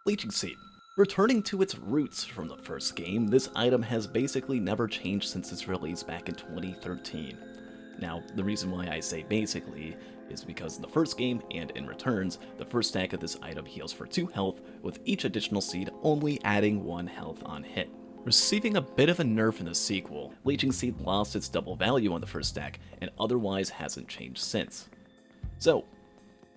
Leeching Seed. Returning to its roots from the first game, this item has basically never changed since its release back in 2013. Now, the reason why I say basically is because in the first game and in returns, the first stack of this item heals for 2 health, with each additional seed only adding 1 health on hit. Receiving a bit of a nerf in the sequel, Leeching Seed lost its double value on the first stack and otherwise hasn't changed since. So,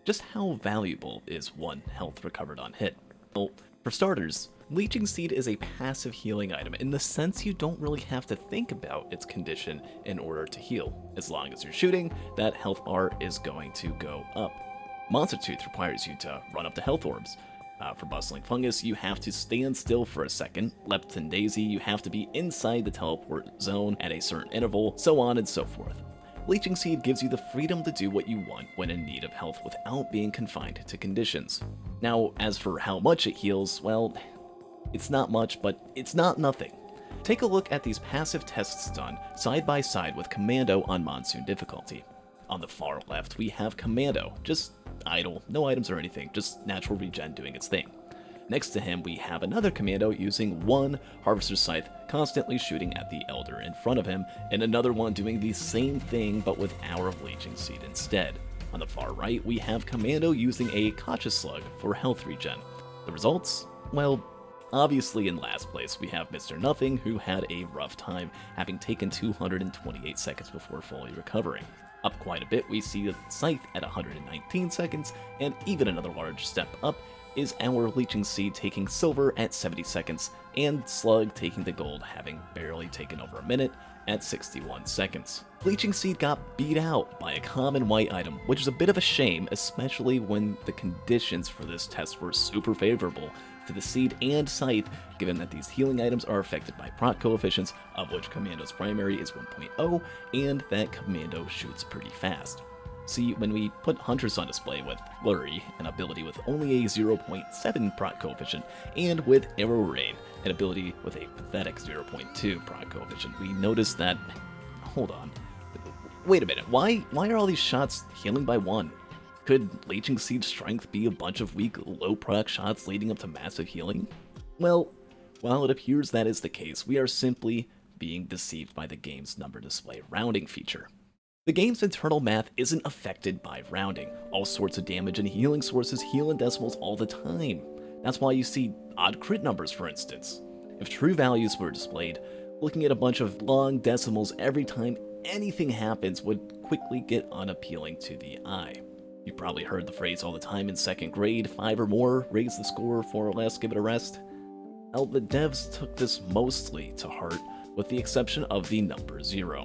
just how valuable is 1 health recovered on hit? Well, for starters, Leeching Seed is a passive healing item in the sense you don't really have to think about its condition in order to heal. As long as you're shooting, that health bar is going to go up. Monster Tooth requires you to run up to health orbs. For Bustling Fungus, you have to stand still for a second. Lepton Daisy, you have to be inside the teleport zone at a certain interval, so on and so forth. Leeching Seed gives you the freedom to do what you want when in need of health without being confined to conditions. Now, as for how much it heals, well, it's not much, but it's not nothing. Take a look at these passive tests done side by side with Commando on Monsoon difficulty. On the far left, we have Commando, just idle, no items or anything, just natural regen doing its thing. Next to him, we have another Commando using 1 Harvester's Scythe, constantly shooting at the Elder in front of him, and another one doing the same thing but with our Leeching Seed instead. On the far right, we have Commando using a Cautious Slug for health regen. The results? Well, obviously in last place, we have Mr. Nothing, who had a rough time, having taken 228 seconds before fully recovering. Up quite a bit, we see the Scythe at 119 seconds, and even another large step up is our Leeching Seed taking silver at 70 seconds, and Slug taking the gold, having barely taken over a minute at 61 seconds. Leeching Seed got beat out by a common white item, which is a bit of a shame, especially when the conditions for this test were super favorable to the Seed and Scythe, given that these healing items are affected by proc coefficients, of which Commando's primary is 1.0, and that Commando shoots pretty fast. See, when we put Hunters on display with Flurry, an ability with only a 0.7 proc coefficient, and with Arrow Rain, an ability with a pathetic 0.2 proc coefficient, we notice that... Hold on. Wait a minute, why are all these shots healing by 1? Could Leeching Seed strength be a bunch of weak, low proc shots leading up to massive healing? Well, while it appears that is the case, we are simply being deceived by the game's number display rounding feature. The game's internal math isn't affected by rounding. All sorts of damage and healing sources heal in decimals all the time. That's why you see odd crit numbers, for instance. If true values were displayed, looking at a bunch of long decimals every time anything happens would quickly get unappealing to the eye. You probably heard the phrase all the time in 2nd grade, 5 or more, raise the score, 4 or less, give it a rest. Well, the devs took this mostly to heart, with the exception of the number 0.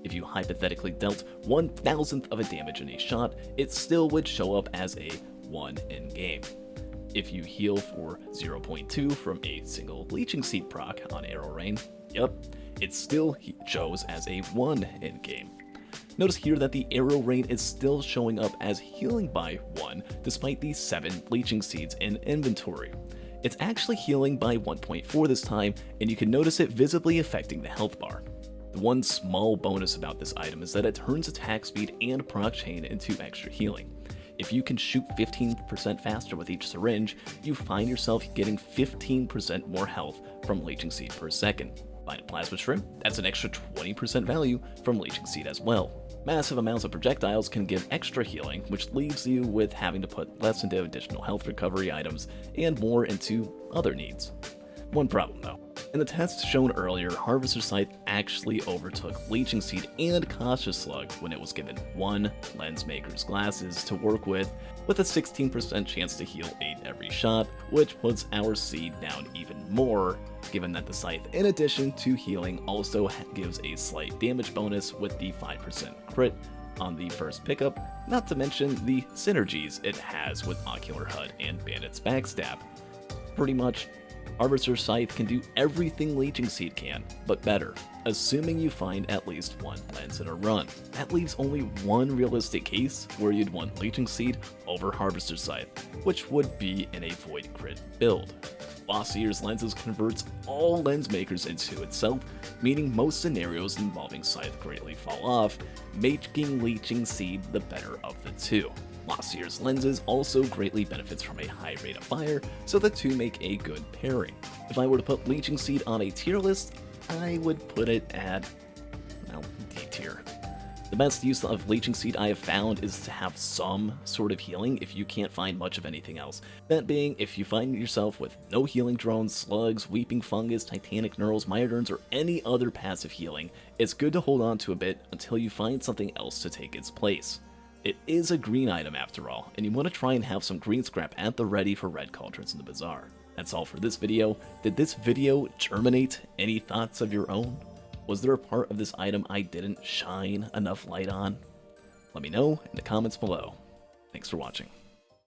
If you hypothetically dealt 1,000th of a damage in a shot, it still would show up as a 1 in-game. If you heal for 0.2 from a single Leeching Seed proc on Arrow Rain, yep, it still shows as a 1 in-game. Notice here that the Arrow Rain is still showing up as healing by 1 despite the 7 Leeching Seeds in inventory. It's actually healing by 1.4 this time, and you can notice it visibly affecting the health bar. The one small bonus about this item is that it turns attack speed and proc chain into extra healing. If you can shoot 15% faster with each syringe, you find yourself getting 15% more health from Leeching Seed per second. Find a Plasma Shrimp, that's an extra 20% value from Leeching Seed as well. Massive amounts of projectiles can give extra healing, which leaves you with having to put less into additional health recovery items and more into other needs. One problem though. In the tests shown earlier, Harvester's Scythe actually overtook Leeching Seed and Cautious Slug when it was given 1 Lensmaker's Glasses to work with a 16% chance to heal 8 every shot, which puts our Seed down even more, given that the Scythe, in addition to healing, also gives a slight damage bonus with the 5% crit on the first pickup, not to mention the synergies it has with Ocular HUD and Bandit's Backstab. Pretty much, Harvester's Scythe can do everything Leeching Seed can, but better, assuming you find at least 1 lens in a run. That leaves only one realistic case where you'd want Leeching Seed over Harvester's Scythe, which would be in a Void Crit build. Lost Seer's lenses converts all lens makers into itself, meaning most scenarios involving Scythe greatly fall off, making Leeching Seed the better of the two. Lost Year's Lenses also greatly benefits from a high rate of fire, so the two make a good pairing. If I were to put Leeching Seed on a tier list, I would put it at, well, D tier. The best use of Leeching Seed I have found is to have some sort of healing if you can't find much of anything else. That being, if you find yourself with no healing drones, slugs, weeping fungus, titanic knurls, myrderns, or any other passive healing, it's good to hold on to a bit until you find something else to take its place. It is a green item after all, and you want to try and have some green scrap at the ready for red cauldrons in the bazaar. That's all for this video. Did this video germinate any thoughts of your own? Was there a part of this item I didn't shine enough light on? Let me know in the comments below. Thanks for watching.